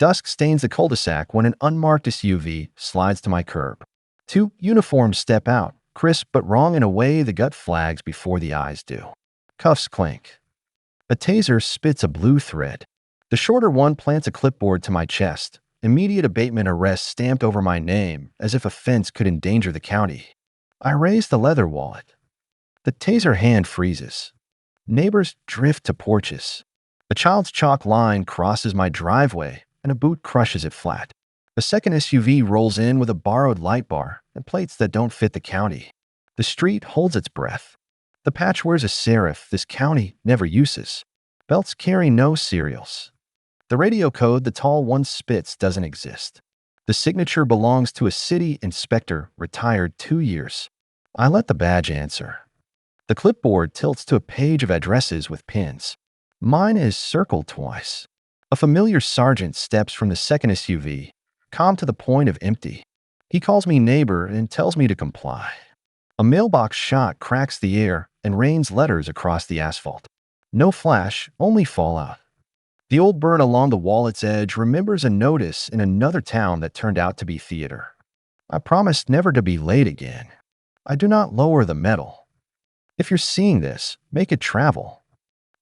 Dusk stains the cul-de-sac when an unmarked SUV slides to my curb. Two uniforms step out, crisp but wrong in a way the gut flags before the eyes do. Cuffs clink. A taser spits a blue thread. The shorter one plants a clipboard to my chest. Immediate abatement arrest stamped over my name, as if offense could endanger the county. I raise the leather wallet. The taser hand freezes. Neighbors drift to porches. A child's chalk line crosses my driveway, and a boot crushes it flat. A second SUV rolls in with a borrowed light bar and plates that don't fit the county. The street holds its breath. The patch wears a serif this county never uses. Belts carry no serials. The radio code the tall one spits doesn't exist. The signature belongs to a city inspector retired 2 years. I let the badge answer. The clipboard tilts to a page of addresses with pins. Mine is circled twice. A familiar sergeant steps from the second SUV, calm to the point of empty. He calls me neighbor and tells me to comply. A mailbox shot cracks the air and rains letters across the asphalt. No flash, only fallout. The old bird along the wallet's edge remembers a notice in another town that turned out to be theater. I promised never to be late again. I do not lower the metal. If you're seeing this, make it travel.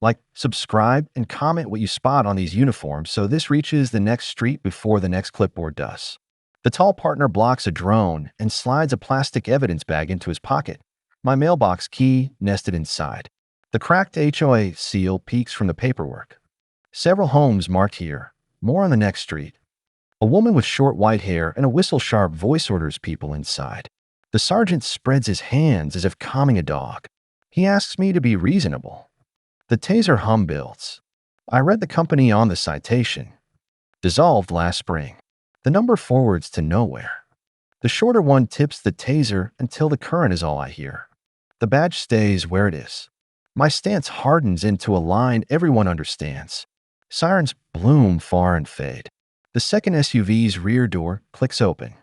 Like, subscribe, and comment what you spot on these uniforms so this reaches the next street before the next clipboard does. The tall partner blocks a drone and slides a plastic evidence bag into his pocket. My mailbox key nested inside. The cracked HOA seal peeks from the paperwork. Several homes marked here, more on the next street. A woman with short white hair and a whistle-sharp voice orders people inside. The sergeant spreads his hands as if calming a dog. He asks me to be reasonable. The taser hum builds. I read the company on the citation. Dissolved last spring. The number forwards to nowhere. The shorter one tips the taser until the current is all I hear. The badge stays where it is. My stance hardens into a line everyone understands. Sirens bloom far and fade. The second SUV's rear door clicks open.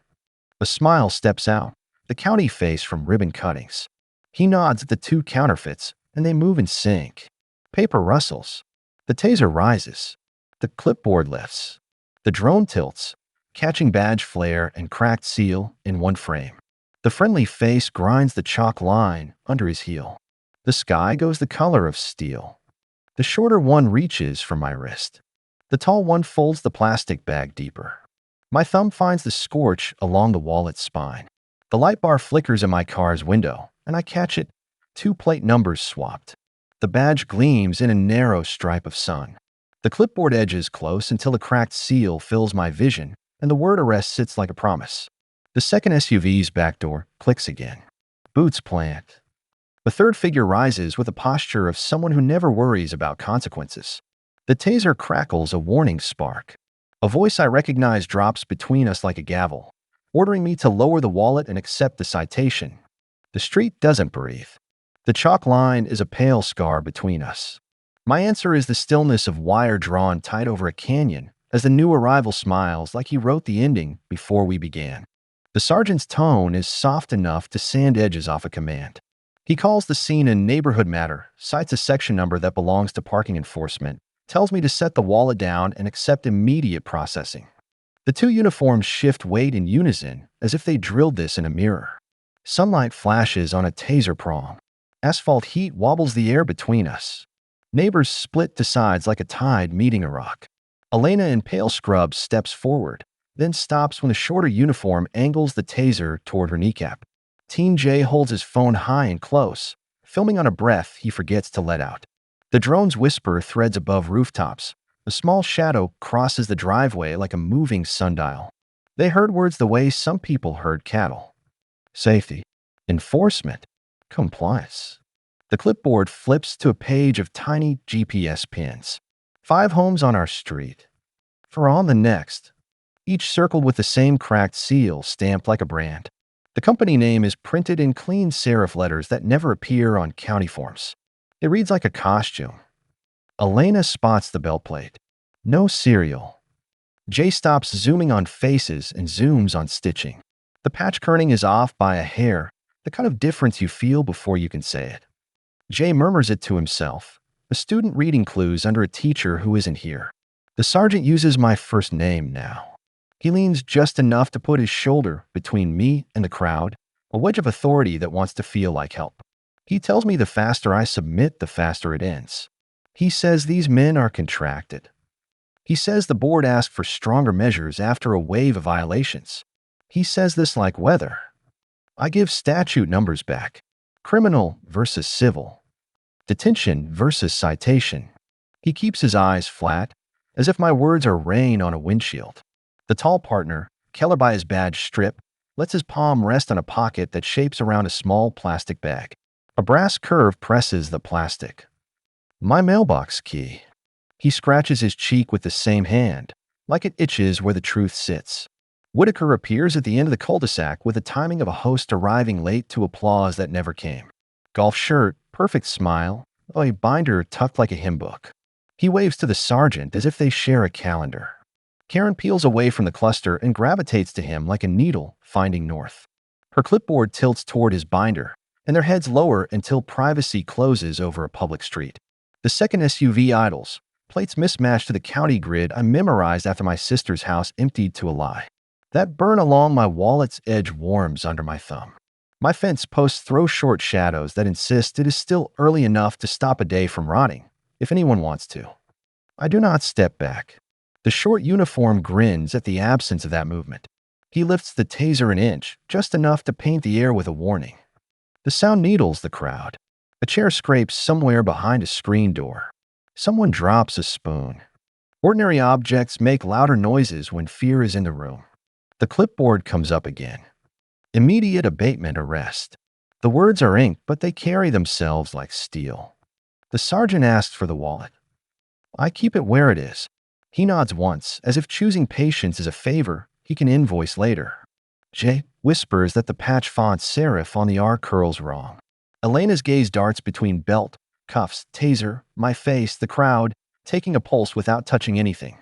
A smile steps out, the county face from ribbon cuttings. He nods at the two counterfeits, and they move in sync. Paper rustles. The taser rises. The clipboard lifts. The drone tilts, catching badge flare and cracked seal in one frame. The friendly face grinds the chalk line under his heel. The sky goes the color of steel. The shorter one reaches for my wrist. The tall one folds the plastic bag deeper. My thumb finds the scorch along the wallet's spine. The light bar flickers in my car's window, and I catch it. 2 plate numbers swapped. The badge gleams in a narrow stripe of sun. The clipboard edges close until the cracked seal fills my vision, and the word arrest sits like a promise. The second SUV's back door clicks again. Boots plant. The third figure rises with a posture of someone who never worries about consequences. The taser crackles a warning spark. A voice I recognize drops between us like a gavel, ordering me to lower the wallet and accept the citation. The street doesn't breathe. The chalk line is a pale scar between us. My answer is the stillness of wire drawn tight over a canyon as the new arrival smiles like he wrote the ending before we began. The sergeant's tone is soft enough to sand edges off a command. He calls the scene a neighborhood matter, cites a section number that belongs to parking enforcement, tells me to set the wallet down and accept immediate processing. The two uniforms shift weight in unison as if they drilled this in a mirror. Sunlight flashes on a taser prong. Asphalt heat wobbles the air between us. Neighbors split to sides like a tide meeting a rock. Elena in pale scrubs steps forward, then stops when the shorter uniform angles the taser toward her kneecap. Teen Jay holds his phone high and close, filming on a breath he forgets to let out. The drone's whisper threads above rooftops. A small shadow crosses the driveway like a moving sundial. They heard words the way some people heard cattle. Safety. Enforcement. Compliance. The clipboard flips to a page of tiny GPS pins. 5 homes on our street. 4 on the next. Each circled with the same cracked seal stamped like a brand. The company name is printed in clean serif letters that never appear on county forms. It reads like a costume. Elena spots the belt plate. No serial. Jay stops zooming on faces and zooms on stitching. The patch kerning is off by a hair, the kind of difference you feel before you can say it. Jay murmurs it to himself, a student reading clues under a teacher who isn't here. The sergeant uses my first name now. He leans just enough to put his shoulder between me and the crowd, a wedge of authority that wants to feel like help. He tells me the faster I submit, the faster it ends. He says these men are contracted. He says the board asked for stronger measures after a wave of violations. He says this like weather. I give statute numbers back. Criminal versus civil. Detention versus citation. He keeps his eyes flat, as if my words are rain on a windshield. The tall partner, Keller by his badge strip, lets his palm rest on a pocket that shapes around a small plastic bag. A brass curve presses the plastic. My mailbox key. He scratches his cheek with the same hand, like it itches where the truth sits. Whitaker appears at the end of the cul-de-sac with the timing of a host arriving late to applause that never came. Golf shirt, perfect smile, a binder tucked like a hymn book. He waves to the sergeant as if they share a calendar. Karen peels away from the cluster and gravitates to him like a needle finding north. Her clipboard tilts toward his binder, and their heads lower until privacy closes over a public street. The second SUV idles, plates mismatched to the county grid I memorized after my sister's house emptied to a lie. That burn along my wallet's edge warms under my thumb. My fence posts throw short shadows that insist it is still early enough to stop a day from rotting, if anyone wants to. I do not step back. The short uniform grins at the absence of that movement. He lifts the taser an inch, just enough to paint the air with a warning. The sound needles the crowd. A chair scrapes somewhere behind a screen door. Someone drops a spoon. Ordinary objects make louder noises when fear is in the room. The clipboard comes up again. Immediate abatement arrest. The words are ink, but they carry themselves like steel. The sergeant asks for the wallet. I keep it where it is. He nods once, as if choosing patience is a favor he can invoice later. Jay whispers that the patch font serif on the R curls wrong. Elena's gaze darts between belt, cuffs, taser, my face, the crowd, taking a pulse without touching anything.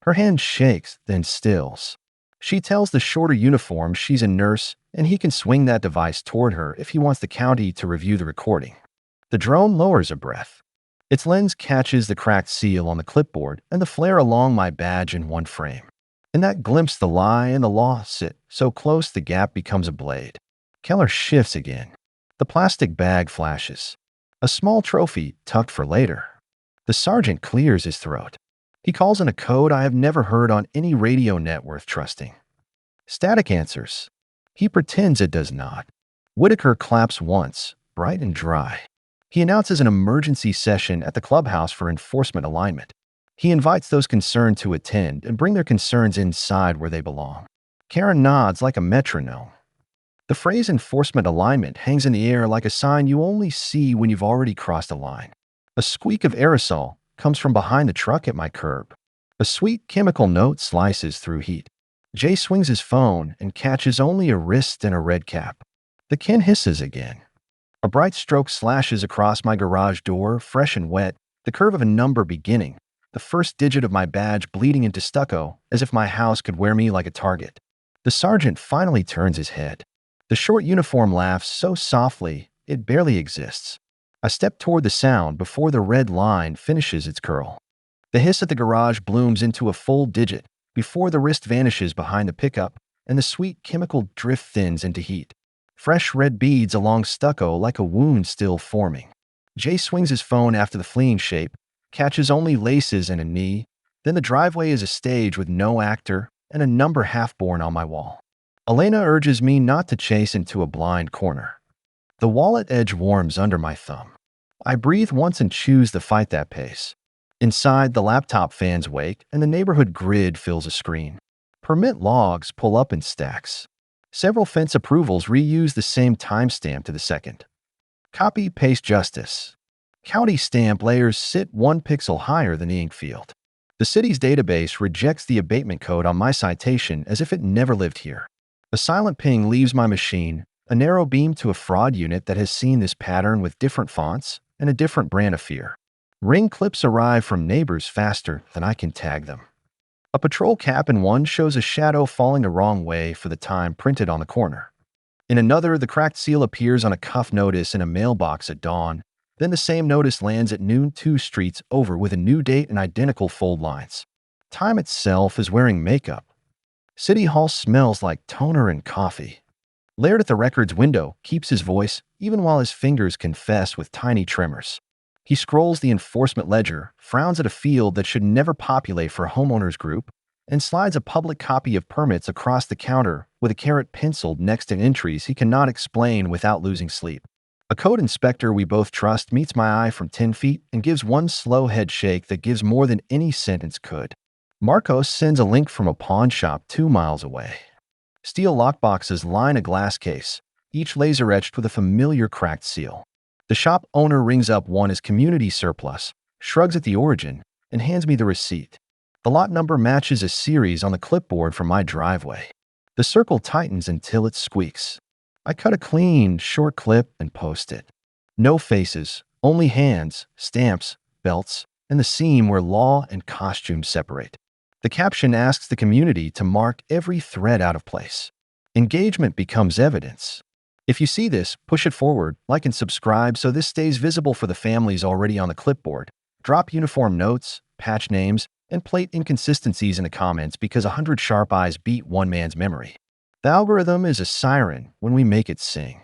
Her hand shakes, then stills. She tells the shorter uniform she's a nurse and he can swing that device toward her if he wants the county to review the recording. The drone lowers a breath. Its lens catches the cracked seal on the clipboard and the flare along my badge in one frame. In that glimpse, the lie and the law sit so close the gap becomes a blade. Keller shifts again. The plastic bag flashes. A small trophy tucked for later. The sergeant clears his throat. He calls in a code I have never heard on any radio net worth trusting. Static answers. He pretends it does not. Whitaker claps once, bright and dry. He announces an emergency session at the clubhouse for enforcement alignment. He invites those concerned to attend and bring their concerns inside where they belong. Karen nods like a metronome. The phrase enforcement alignment hangs in the air like a sign you only see when you've already crossed a line. A squeak of aerosol comes from behind the truck at my curb. A sweet chemical note slices through heat. Jay swings his phone and catches only a wrist and a red cap. The Ken hisses again. A bright stroke slashes across my garage door, fresh and wet, the curve of a number beginning, the first digit of my badge bleeding into stucco as if my house could wear me like a target. The sergeant finally turns his head. The short uniform laughs so softly it barely exists. I step toward the sound before the red line finishes its curl. The hiss at the garage blooms into a full digit before the wrist vanishes behind the pickup and the sweet chemical drift thins into heat. Fresh red beads along stucco like a wound still forming. Jay swings his phone after the fleeing shape, catches only laces and a knee. Then the driveway is a stage with no actor and a number half-born on my wall. Elena urges me not to chase into a blind corner. The wallet edge warms under my thumb. I breathe once and choose to fight that pace. Inside, the laptop fans wake and the neighborhood grid fills a screen. Permit logs pull up in stacks. Several fence approvals reuse the same timestamp to the second. Copy, paste, justice. County stamp layers sit 1 pixel higher than the ink field. The city's database rejects the abatement code on my citation as if it never lived here. A silent ping leaves my machine, a narrow beam to a fraud unit that has seen this pattern with different fonts and a different brand of fear. Ring clips arrive from neighbors faster than I can tag them. A patrol cap in one shows a shadow falling the wrong way for the time printed on the corner. In another, the cracked seal appears on a cuff notice in a mailbox at dawn. Then the same notice lands at noon 2 streets over with a new date and identical fold lines. Time itself is wearing makeup. City Hall smells like toner and coffee. Laird at the record's window keeps his voice even while his fingers confess with tiny tremors. He scrolls the enforcement ledger, frowns at a field that should never populate for a homeowners group, and slides a public copy of permits across the counter with a caret penciled next to entries he cannot explain without losing sleep. A code inspector we both trust meets my eye from 10 feet and gives one slow head shake that gives more than any sentence could. Marcos sends a link from a pawn shop 2 miles away. Steel lockboxes line a glass case, each laser-etched with a familiar cracked seal. The shop owner rings up one as community surplus, shrugs at the origin, and hands me the receipt. The lot number matches a series on the clipboard from my driveway. The circle tightens until it squeaks. I cut a clean, short clip and post it. No faces, only hands, stamps, belts, and the seam where law and costume separate. The caption asks the community to mark every thread out of place. Engagement becomes evidence. If you see this, push it forward, like and subscribe so this stays visible for the families already on the clipboard. Drop uniform notes, patch names, and plate inconsistencies in the comments because 100 sharp eyes beat one man's memory. The algorithm is a siren when we make it sing.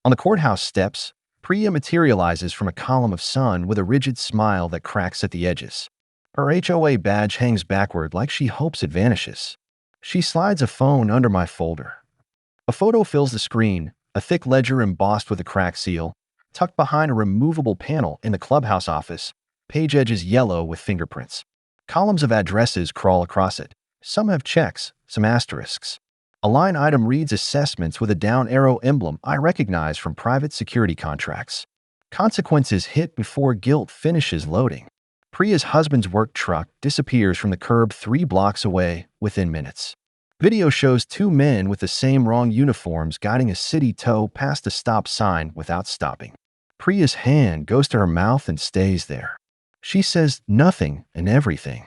On the courthouse steps, Priya materializes from a column of sun with a rigid smile that cracks at the edges. Her HOA badge hangs backward like she hopes it vanishes. She slides a phone under my folder. A photo fills the screen, a thick ledger embossed with a cracked seal, tucked behind a removable panel in the clubhouse office, page edges yellow with fingerprints. Columns of addresses crawl across it. Some have checks, some asterisks. A line item reads assessments with a down arrow emblem I recognize from private security contracts. Consequences hit before guilt finishes loading. Priya's husband's work truck disappears from the curb 3 blocks away within minutes. Video shows 2 men with the same wrong uniforms guiding a city tow past a stop sign without stopping. Priya's hand goes to her mouth and stays there. She says nothing and everything.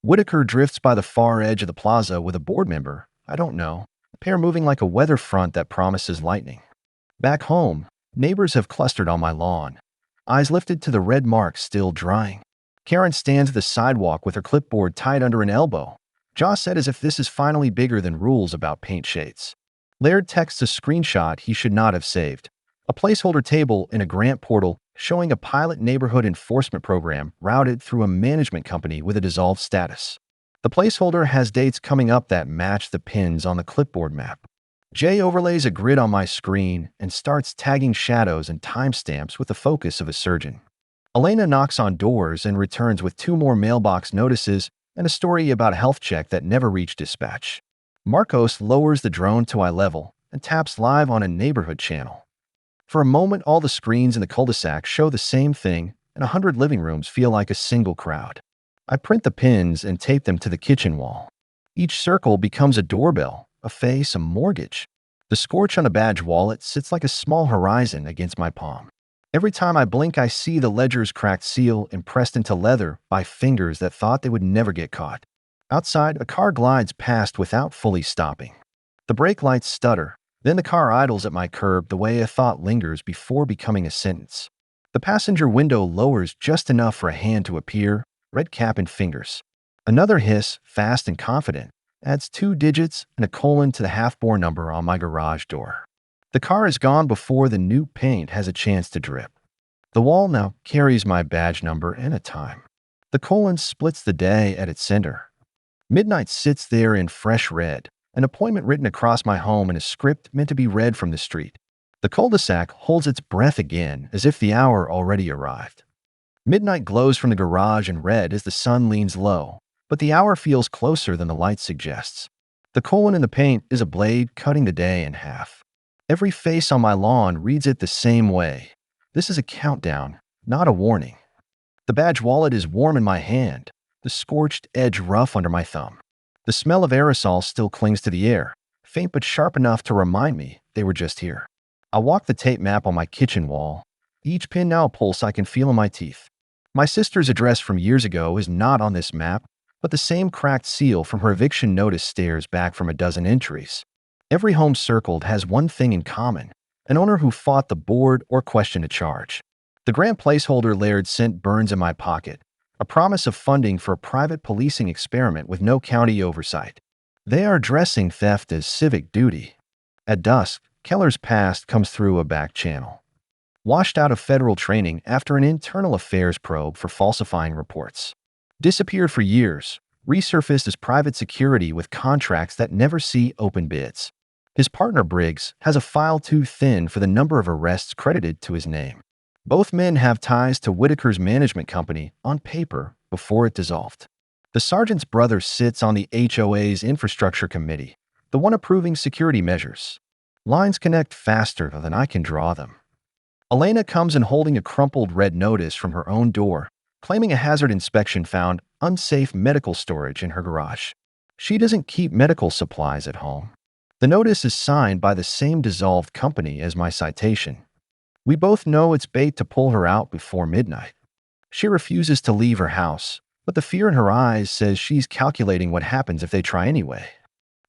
Whitaker drifts by the far edge of the plaza with a board member, I don't know, a pair moving like a weather front that promises lightning. Back home, neighbors have clustered on my lawn, eyes lifted to the red marks still drying. Karen stands at the sidewalk with her clipboard tied under an elbow, jaw set as if this is finally bigger than rules about paint shades. Laird texts a screenshot he should not have saved. A placeholder table in a grant portal showing a pilot neighborhood enforcement program routed through a management company with a dissolved status. The placeholder has dates coming up that match the pins on the clipboard map. Jay overlays a grid on my screen and starts tagging shadows and timestamps with the focus of a surgeon. Elena knocks on doors and returns with 2 more mailbox notices and a story about a health check that never reached dispatch. Marcos lowers the drone to eye level and taps live on a neighborhood channel. For a moment, all the screens in the cul-de-sac show the same thing, and 100 living rooms feel like a single crowd. I print the pins and tape them to the kitchen wall. Each circle becomes a doorbell, a face, a mortgage. The scorch on a badge wallet sits like a small horizon against my palm. Every time I blink, I see the ledger's cracked seal impressed into leather by fingers that thought they would never get caught. Outside, a car glides past without fully stopping. The brake lights stutter. Then the car idles at my curb the way a thought lingers before becoming a sentence. The passenger window lowers just enough for a hand to appear, red cap and fingers. Another hiss, fast and confident, adds 2 digits and a colon to the half-bore number on my garage door. The car is gone before the new paint has a chance to drip. The wall now carries my badge number and a time. The colon splits the day at its center. Midnight sits there in fresh red, an appointment written across my home in a script meant to be read from the street. The cul-de-sac holds its breath again as if the hour already arrived. Midnight glows from the garage in red as the sun leans low, but the hour feels closer than the light suggests. The colon in the paint is a blade cutting the day in half. Every face on my lawn reads it the same way. This is a countdown, not a warning. The badge wallet is warm in my hand, the scorched edge rough under my thumb. The smell of aerosol still clings to the air, faint but sharp enough to remind me they were just here. I walk the tape map on my kitchen wall, each pin now a pulse I can feel in my teeth. My sister's address from years ago is not on this map, but the same cracked seal from her eviction notice stares back from a dozen entries. Every home circled has one thing in common, an owner who fought the board or questioned a charge. The grant placeholder Laird sent burns in my pocket, a promise of funding for a private policing experiment with no county oversight. They are dressing theft as civic duty. At dusk, Keller's past comes through a back channel. Washed out of federal training after an internal affairs probe for falsifying reports. Disappeared for years, resurfaced as private security with contracts that never see open bids. His partner Briggs has a file too thin for the number of arrests credited to his name. Both men have ties to Whitaker's management company on paper before it dissolved. The sergeant's brother sits on the HOA's infrastructure committee, the one approving security measures. Lines connect faster than I can draw them. Elena comes in holding a crumpled red notice from her own door, claiming a hazard inspection found unsafe medical storage in her garage. She doesn't keep medical supplies at home. The notice is signed by the same dissolved company as my citation. We both know it's bait to pull her out before midnight. She refuses to leave her house, but the fear in her eyes says she's calculating what happens if they try anyway.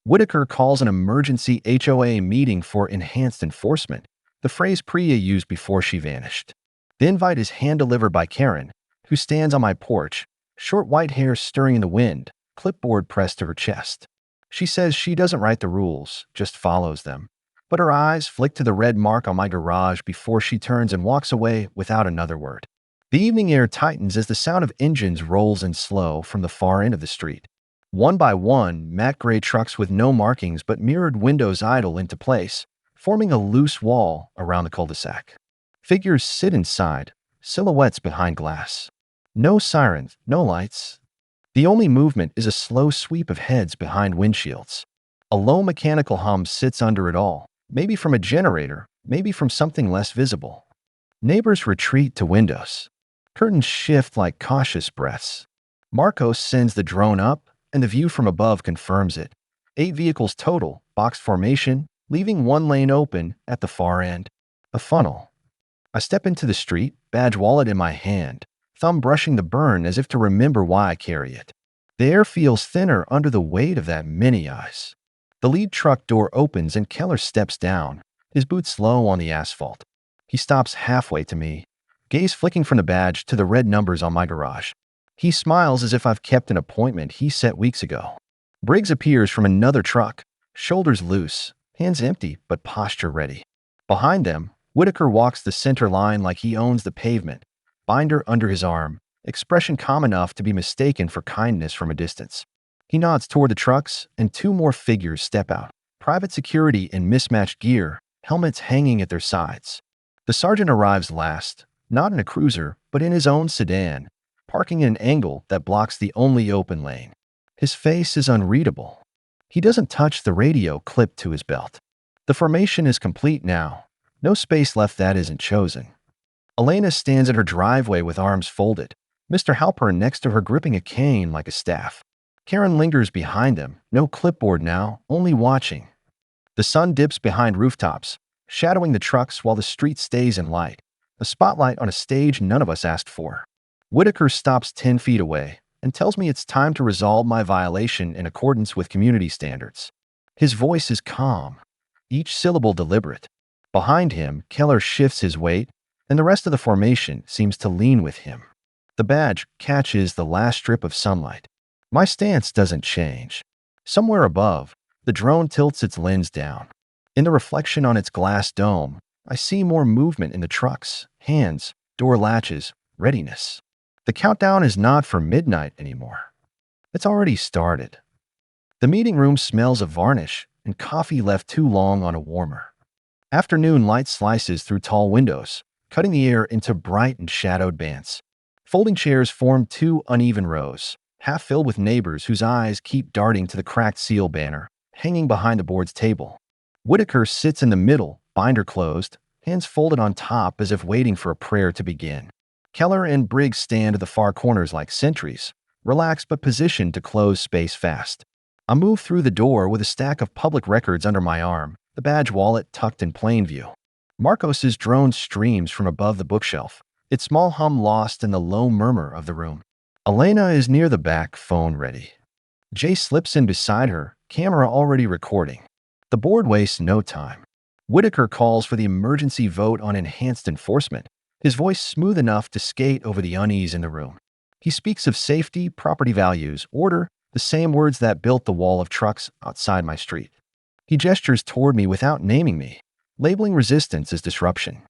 Whitaker calls an emergency HOA meeting for enhanced enforcement, the phrase Priya used before she vanished. The invite is hand-delivered by Karen, who stands on my porch, short white hair stirring in the wind, clipboard pressed to her chest. She says she doesn't write the rules, just follows them. But her eyes flick to the red mark on my garage before she turns and walks away without another word. The evening air tightens as the sound of engines rolls in slow from the far end of the street. One by one, matte gray trucks with no markings but mirrored windows idle into place, forming a loose wall around the cul-de-sac. Figures sit inside, silhouettes behind glass. No sirens, no lights. The only movement is a slow sweep of heads behind windshields. A low mechanical hum sits under it all, maybe from a generator, maybe from something less visible. Neighbors retreat to windows. Curtains shift like cautious breaths. Marcos sends the drone up, and the view from above confirms it. 8 vehicles total, box formation, leaving one lane open at the far end. A funnel. I step into the street, badge wallet in my hand, thumb brushing the burn as if to remember why I carry it. The air feels thinner under the weight of that many eyes. The lead truck door opens and Keller steps down, his boots slow on the asphalt. He stops halfway to me, gaze flicking from the badge to the red numbers on my garage. He smiles as if I've kept an appointment he set weeks ago. Briggs appears from another truck, shoulders loose, hands empty but posture ready. Behind them, Whitaker walks the center line like he owns the pavement, binder under his arm, expression calm enough to be mistaken for kindness from a distance. He nods toward the trucks, and 2 more figures step out, private security in mismatched gear, helmets hanging at their sides. The sergeant arrives last, not in a cruiser, but in his own sedan, parking in an angle that blocks the only open lane. His face is unreadable. He doesn't touch the radio clipped to his belt. The formation is complete now. No space left that isn't chosen. Elena stands in her driveway with arms folded, Mr. Halpern next to her gripping a cane like a staff. Karen lingers behind them, no clipboard now, only watching. The sun dips behind rooftops, shadowing the trucks while the street stays in light, a spotlight on a stage none of us asked for. Whitaker stops 10 feet away and tells me it's time to resolve my violation in accordance with community standards. His voice is calm, each syllable deliberate. Behind him, Keller shifts his weight, and the rest of the formation seems to lean with him. The badge catches the last strip of sunlight. My stance doesn't change. Somewhere above, the drone tilts its lens down. In the reflection on its glass dome, I see more movement in the trucks, hands, door latches, readiness. The countdown is not for midnight anymore. It's already started. The meeting room smells of varnish and coffee left too long on a warmer. Afternoon light slices through tall windows, cutting the air into bright and shadowed bands. Folding chairs form 2 uneven rows, half filled with neighbors whose eyes keep darting to the cracked seal banner, hanging behind the board's table. Whitaker sits in the middle, binder closed, hands folded on top as if waiting for a prayer to begin. Keller and Briggs stand at the far corners like sentries, relaxed but positioned to close space fast. I move through the door with a stack of public records under my arm, the badge wallet tucked in plain view. Marcos's drone streams from above the bookshelf, its small hum lost in the low murmur of the room. Elena is near the back, phone ready. Jay slips in beside her, camera already recording. The board wastes no time. Whitaker calls for the emergency vote on enhanced enforcement, his voice smooth enough to skate over the unease in the room. He speaks of safety, property values, order, the same words that built the wall of trucks outside my street. He gestures toward me without naming me, labeling resistance as disruption.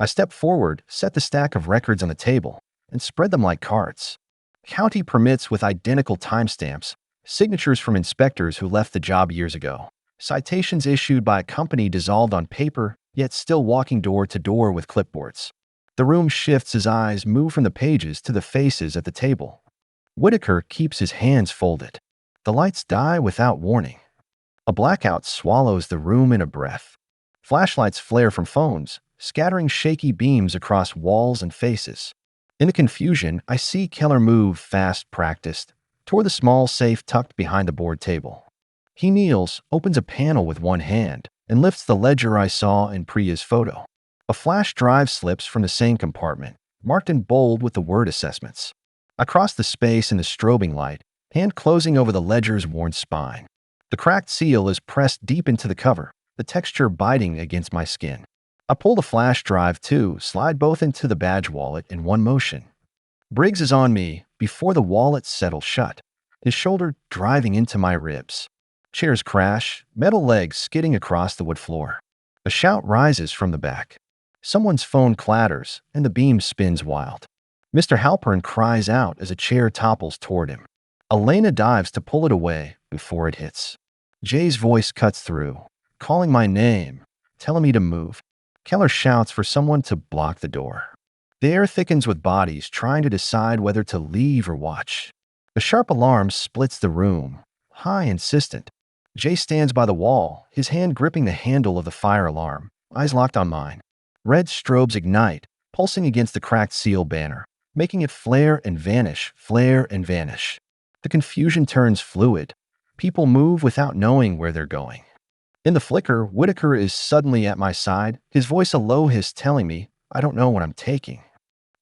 I step forward, set the stack of records on the table, and spread them like cards. County permits with identical timestamps, signatures from inspectors who left the job years ago, citations issued by a company dissolved on paper, yet still walking door to door with clipboards. The room shifts as eyes move from the pages to the faces at the table. Whitaker keeps his hands folded. The lights die without warning. A blackout swallows the room in a breath. Flashlights flare from phones, scattering shaky beams across walls and faces. In the confusion, I see Keller move fast, practiced, toward the small safe tucked behind the board table. He kneels, opens a panel with one hand, and lifts the ledger I saw in Priya's photo. A flash drive slips from the same compartment, marked in bold with the word assessments. I cross the space in the strobing light, hand closing over the ledger's worn spine. The cracked seal is pressed deep into the cover, the texture biting against my skin. I pull the flash drive too, slide both into the badge wallet in one motion. Briggs is on me before the wallet settles shut, his shoulder driving into my ribs. Chairs crash, metal legs skidding across the wood floor. A shout rises from the back. Someone's phone clatters, and the beam spins wild. Mr. Halpern cries out as a chair topples toward him. Elena dives to pull it away before it hits. Jay's voice cuts through, calling my name, telling me to move. Keller shouts for someone to block the door. The air thickens with bodies trying to decide whether to leave or watch. A sharp alarm splits the room, high, insistent. Jay stands by the wall, his hand gripping the handle of the fire alarm, eyes locked on mine. Red strobes ignite, pulsing against the cracked seal banner, making it flare and vanish, flare and vanish. The confusion turns fluid. People move without knowing where they're going. In the flicker, Whitaker is suddenly at my side, his voice a low hiss telling me, I don't know what I'm taking.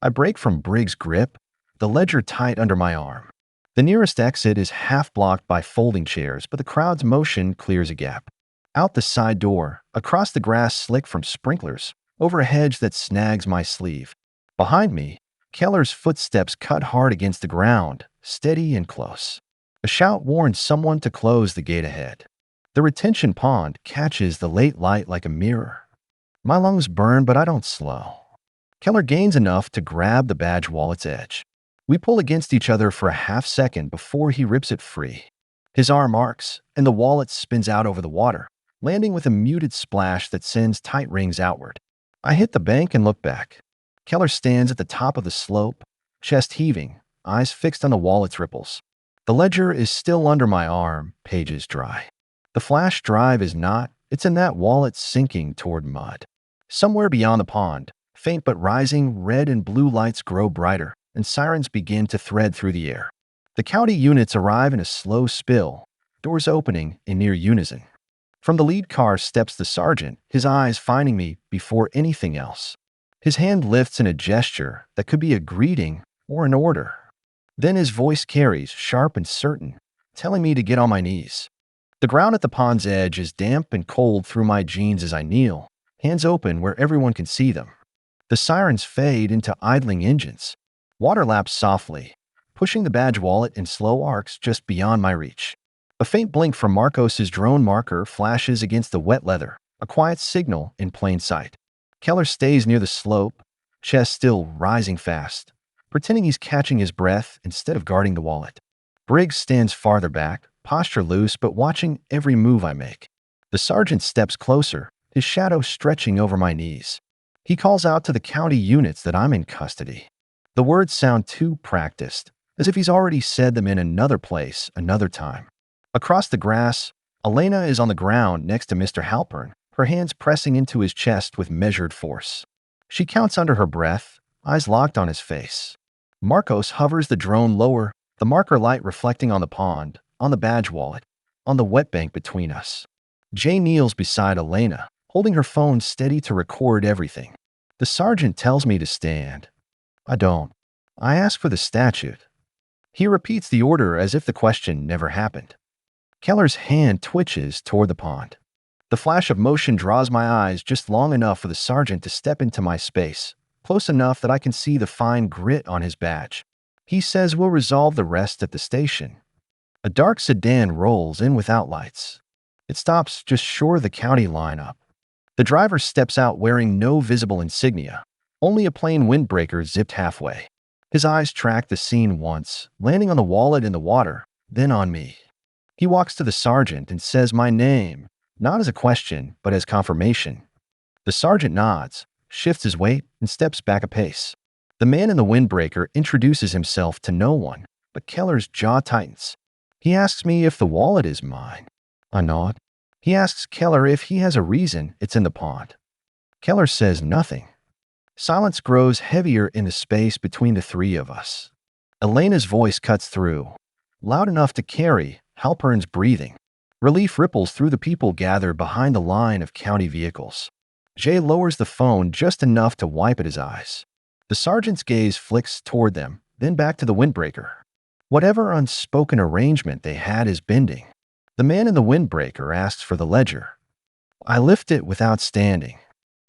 I break from Briggs' grip, the ledger tight under my arm. The nearest exit is half blocked by folding chairs, but the crowd's motion clears a gap. Out the side door, across the grass slick from sprinklers, over a hedge that snags my sleeve. Behind me, Keller's footsteps cut hard against the ground, steady and close. A shout warns someone to close the gate ahead. The retention pond catches the late light like a mirror. My lungs burn, but I don't slow. Keller gains enough to grab the badge wallet's edge. We pull against each other for a half second before he rips it free. His arm arcs, and the wallet spins out over the water, landing with a muted splash that sends tight rings outward. I hit the bank and look back. Keller stands at the top of the slope, chest heaving, eyes fixed on the wallet's ripples. The ledger is still under my arm, pages dry. The flash drive is not, it's in that wallet sinking toward mud. Somewhere beyond the pond, faint but rising, red and blue lights grow brighter, and sirens begin to thread through the air. The county units arrive in a slow spill, doors opening in near unison. From the lead car steps the sergeant, his eyes finding me before anything else. His hand lifts in a gesture that could be a greeting or an order. Then his voice carries, sharp and certain, telling me to get on my knees. The ground at the pond's edge is damp and cold through my jeans as I kneel, hands open where everyone can see them. The sirens fade into idling engines. Water laps softly, pushing the badge wallet in slow arcs just beyond my reach. A faint blink from Marcos's drone marker flashes against the wet leather, a quiet signal in plain sight. Keller stays near the slope, chest still rising fast, pretending he's catching his breath instead of guarding the wallet. Briggs stands farther back, posture loose but watching every move I make. The sergeant steps closer, his shadow stretching over my knees. He calls out to the county units that I'm in custody. The words sound too practiced, as if he's already said them in another place, another time. Across the grass, Elena is on the ground next to Mr. Halpern, her hands pressing into his chest with measured force. She counts under her breath, eyes locked on his face. Marcos hovers the drone lower, the marker light reflecting on the pond, on the badge wallet, on the wet bank between us. Jay kneels beside Elena, holding her phone steady to record everything. The sergeant tells me to stand. I don't. I ask for the statute. He repeats the order as if the question never happened. Keller's hand twitches toward the pond. The flash of motion draws my eyes just long enough for the sergeant to step into my space, close enough that I can see the fine grit on his badge. He says we'll resolve the rest at the station. A dark sedan rolls in without lights. It stops just short of the county lineup. The driver steps out wearing no visible insignia, only a plain windbreaker zipped halfway. His eyes track the scene once, landing on the wallet in the water, then on me. He walks to the sergeant and says my name, not as a question, but as confirmation. The sergeant nods, shifts his weight, and steps back a pace. The man in the windbreaker introduces himself to no one, but Keller's jaw tightens. He asks me if the wallet is mine. I nod. He asks Keller if he has a reason it's in the pond. Keller says nothing. Silence grows heavier in the space between the three of us. Elena's voice cuts through, loud enough to carry Halpern's breathing. Relief ripples through the people gathered behind the line of county vehicles. Jay lowers the phone just enough to wipe at his eyes. The sergeant's gaze flicks toward them, then back to the windbreaker. Whatever unspoken arrangement they had is bending. The man in the windbreaker asks for the ledger. I lift it without standing.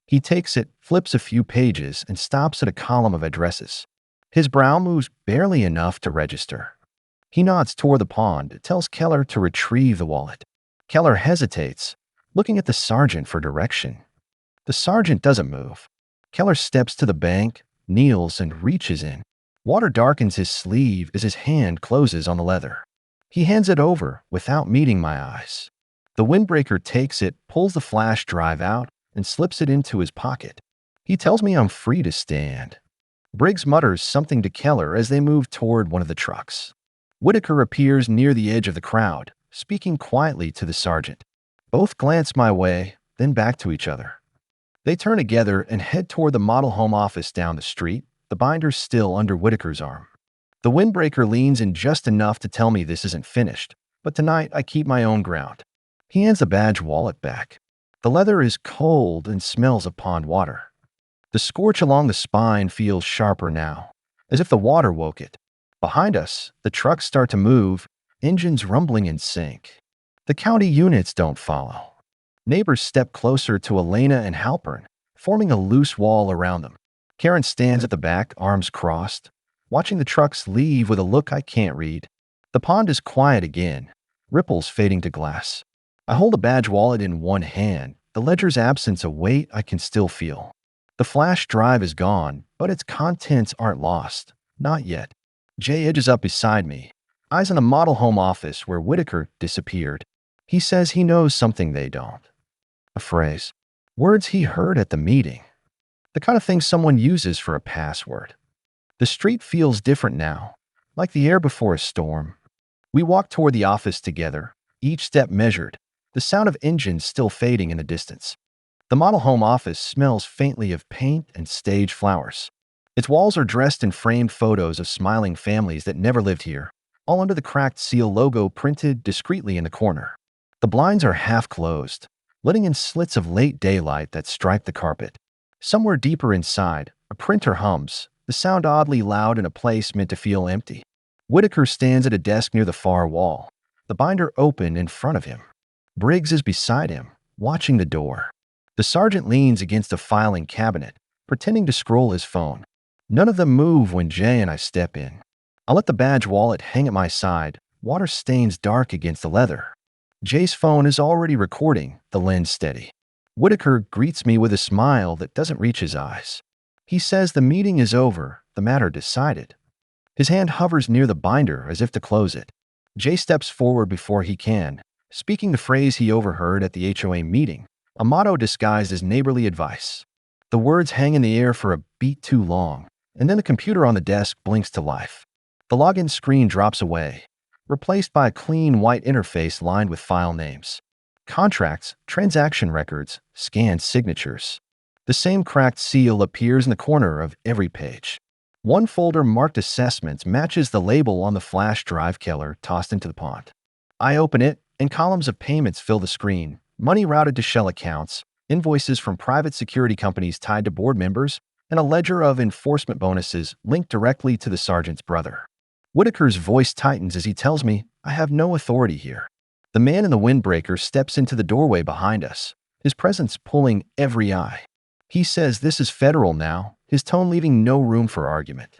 He takes it, flips a few pages, and stops at a column of addresses. His brow moves barely enough to register. He nods toward the pond, tells Keller to retrieve the wallet. Keller hesitates, looking at the sergeant for direction. The sergeant doesn't move. Keller steps to the bank, kneels, and reaches in. Water darkens his sleeve as his hand closes on the leather. He hands it over without meeting my eyes. The windbreaker takes it, pulls the flash drive out, and slips it into his pocket. He tells me I'm free to stand. Briggs mutters something to Keller as they move toward one of the trucks. Whitaker appears near the edge of the crowd, speaking quietly to the sergeant. Both glance my way, then back to each other. They turn together and head toward the model home office down the street, the binder still under Whitaker's arm. The windbreaker leans in just enough to tell me this isn't finished, but tonight I keep my own ground. He hands the badge wallet back. The leather is cold and smells of pond water. The scorch along the spine feels sharper now, as if the water woke it. Behind us, the trucks start to move, engines rumbling in sync. The county units don't follow. Neighbors step closer to Elena and Halpern, forming a loose wall around them. Karen stands at the back, arms crossed, watching the trucks leave with a look I can't read. The pond is quiet again, ripples fading to glass. I hold a badge wallet in one hand, the ledger's absence a weight I can still feel. The flash drive is gone, but its contents aren't lost. Not yet. Jay edges up beside me, eyes on the model home office where Whitaker disappeared. He says he knows something they don't. A phrase. Words he heard at the meeting. The kind of thing someone uses for a password. The street feels different now, like the air before a storm. We walk toward the office together, each step measured, the sound of engines still fading in the distance. The model home office smells faintly of paint and stage flowers. Its walls are dressed in framed photos of smiling families that never lived here, all under the cracked seal logo printed discreetly in the corner. The blinds are half closed, letting in slits of late daylight that stripe the carpet. Somewhere deeper inside, a printer hums, the sound oddly loud in a place meant to feel empty. Whitaker stands at a desk near the far wall, the binder open in front of him. Briggs is beside him, watching the door. The sergeant leans against a filing cabinet, pretending to scroll his phone. None of them move when Jay and I step in. I let the badge wallet hang at my side, water stains dark against the leather. Jay's phone is already recording, the lens steady. Whitaker greets me with a smile that doesn't reach his eyes. He says the meeting is over, the matter decided. His hand hovers near the binder as if to close it. Jay steps forward before he can, speaking the phrase he overheard at the HOA meeting, a motto disguised as neighborly advice. The words hang in the air for a beat too long, and then the computer on the desk blinks to life. The login screen drops away, replaced by a clean white interface lined with file names. Contracts, transaction records, scanned signatures. The same cracked seal appears in the corner of every page. One folder marked assessments matches the label on the flash drive Keller tossed into the pond. I open it, and columns of payments fill the screen, money routed to shell accounts, invoices from private security companies tied to board members, and a ledger of enforcement bonuses linked directly to the sergeant's brother. Whitaker's voice tightens as he tells me I have no authority here. The man in the windbreaker steps into the doorway behind us, his presence pulling every eye. He says this is federal now, his tone leaving no room for argument.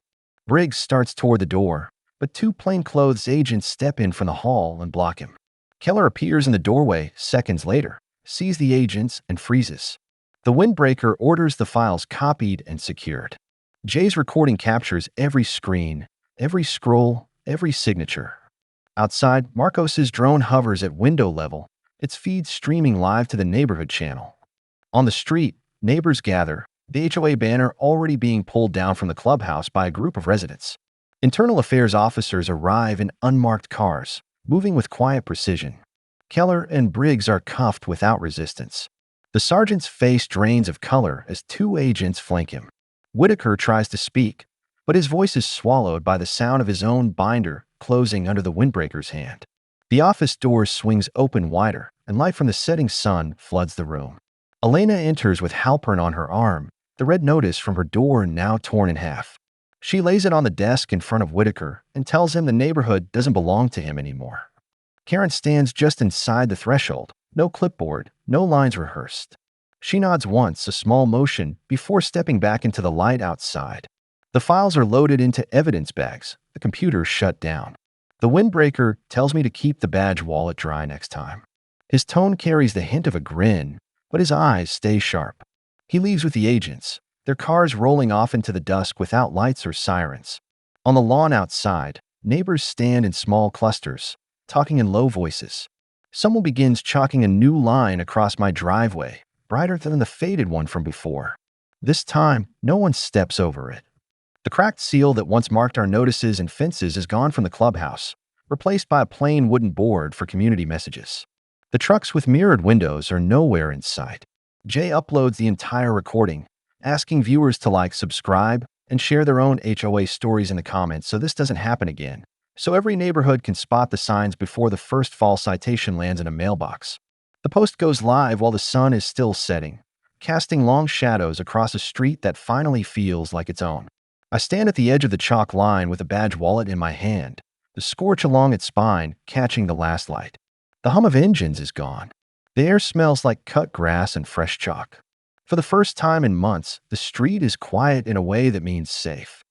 Briggs starts toward the door, but two plainclothes agents step in from the hall and block him. Keller appears in the doorway seconds later, sees the agents, and freezes. The windbreaker orders the files copied and secured. Jay's recording captures every screen, every scroll, every signature. Outside, Marcos's drone hovers at window level, its feed streaming live to the neighborhood channel. On the street, neighbors gather, the HOA banner already being pulled down from the clubhouse by a group of residents. Internal affairs officers arrive in unmarked cars, moving with quiet precision. Keller and Briggs are cuffed without resistance. The sergeant's face drains of color as two agents flank him. Whitaker tries to speak, but his voice is swallowed by the sound of his own binder closing under the windbreaker's hand. The office door swings open wider, and light from the setting sun floods the room. Elena enters with Halpern on her arm, the red notice from her door now torn in half. She lays it on the desk in front of Whitaker and tells him the neighborhood doesn't belong to him anymore. Karen stands just inside the threshold, no clipboard, no lines rehearsed. She nods once, a small motion, before stepping back into the light outside. The files are loaded into evidence bags, the computer shut down. The windbreaker tells me to keep the badge wallet dry next time. His tone carries the hint of a grin, but his eyes stay sharp. He leaves with the agents, their cars rolling off into the dusk without lights or sirens. On the lawn outside, neighbors stand in small clusters, talking in low voices. Someone begins chalking a new line across my driveway, brighter than the faded one from before. This time, no one steps over it. The cracked seal that once marked our notices and fences is gone from the clubhouse, replaced by a plain wooden board for community messages. The trucks with mirrored windows are nowhere in sight. Jay uploads the entire recording, asking viewers to like, subscribe, and share their own HOA stories in the comments so this doesn't happen again, so every neighborhood can spot the signs before the first false citation lands in a mailbox. The post goes live while the sun is still setting, casting long shadows across a street that finally feels like its own. I stand at the edge of the chalk line with a badge wallet in my hand, the scorch along its spine catching the last light. The hum of engines is gone. The air smells like cut grass and fresh chalk. For the first time in months, the street is quiet in a way that means safe.